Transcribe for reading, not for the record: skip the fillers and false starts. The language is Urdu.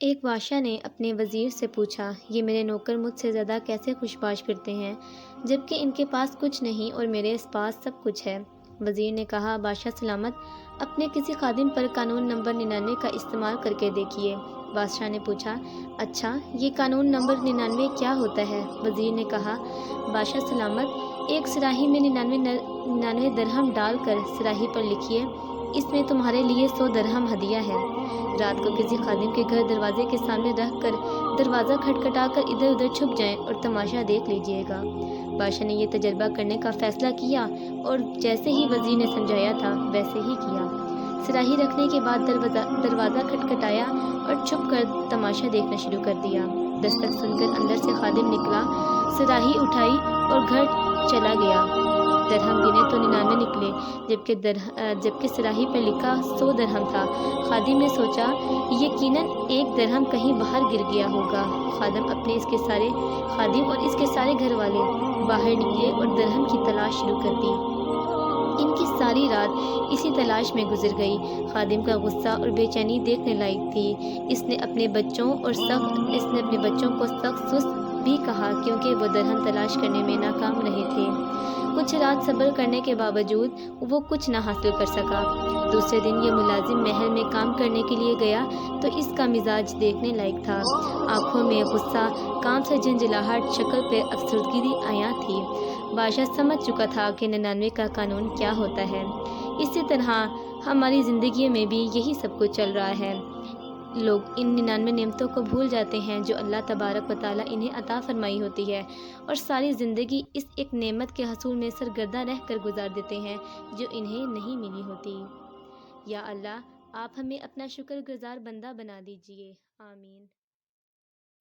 ایک بادشاہ نے اپنے وزیر سے پوچھا، یہ میرے نوکر مجھ سے زیادہ کیسے خوش باش پھرتے ہیں جبکہ ان کے پاس کچھ نہیں اور میرے پاس سب کچھ ہے؟ وزیر نے کہا، بادشاہ سلامت، اپنے کسی خادم پر قانون نمبر 99 کا استعمال کر کے دیکھیے۔ بادشاہ نے پوچھا، اچھا، یہ قانون نمبر 99 کیا ہوتا ہے؟ وزیر نے کہا، بادشاہ سلامت، ایک صراحی میں 99 درہم ڈال کر صراحی پر لکھیے، اس میں تمہارے لیے 100 درہم ہدیہ ہے۔ رات کو کسی خادم کے گھر دروازے کے سامنے رکھ کر دروازہ کھٹکھٹا کر ادھر ادھر چھپ جائیں اور تماشا دیکھ لیجیے گا۔ بادشاہ نے یہ تجربہ کرنے کا فیصلہ کیا اور جیسے ہی وزیر نے سمجھایا تھا ویسے ہی کیا۔ صراحی رکھنے کے بعد دروازہ کھٹکھٹایا اور چھپ کر تماشا دیکھنا شروع کر دیا۔ دستک سن کر اندر سے خادم نکلا، صراحی اٹھائی اور گھر چلا گیا۔ درہم گنے تو 99 نکلے جبکہ صراحی پر لکھا 100 درہم تھا۔ خادم نے سوچا، یقیناً ایک درہم کہیں باہر گر گیا ہوگا۔ خادم اور اس کے سارے گھر والے باہر نکلے اور درہم کی تلاش شروع کر دی۔ ان کی ساری رات اسی تلاش میں گزر گئی۔ خادم کا غصہ اور بے چینی دیکھنے لائق تھی۔ اس نے اپنے بچوں کو سخت سست بھی کہا کیونکہ وہ درہم تلاش کرنے میں ناکام رہے تھے۔ کچھ رات صبر کرنے کے باوجود وہ کچھ نہ حاصل کر سکا۔ دوسرے دن یہ ملازم محل میں کام کرنے کے لیے گیا تو اس کا مزاج دیکھنے لائق تھا۔ آنکھوں میں غصہ، کام سے جھنجھلاہٹ، شکل پہ افسردگی عیاں تھی۔ بادشاہ سمجھ چکا تھا کہ 99 کا قانون کیا ہوتا ہے۔ اسی طرح ہماری زندگی میں بھی یہی سب کچھ چل رہا ہے۔ لوگ ان 99 نعمتوں کو بھول جاتے ہیں جو اللہ تبارک و تعالیٰ انہیں عطا فرمائی ہوتی ہے اور ساری زندگی اس ایک نعمت کے حصول میں سرگرداں رہ کر گزار دیتے ہیں جو انہیں نہیں ملی ہوتی۔ یا اللہ، آپ ہمیں اپنا شکر گزار بندہ بنا دیجیے۔ آمین۔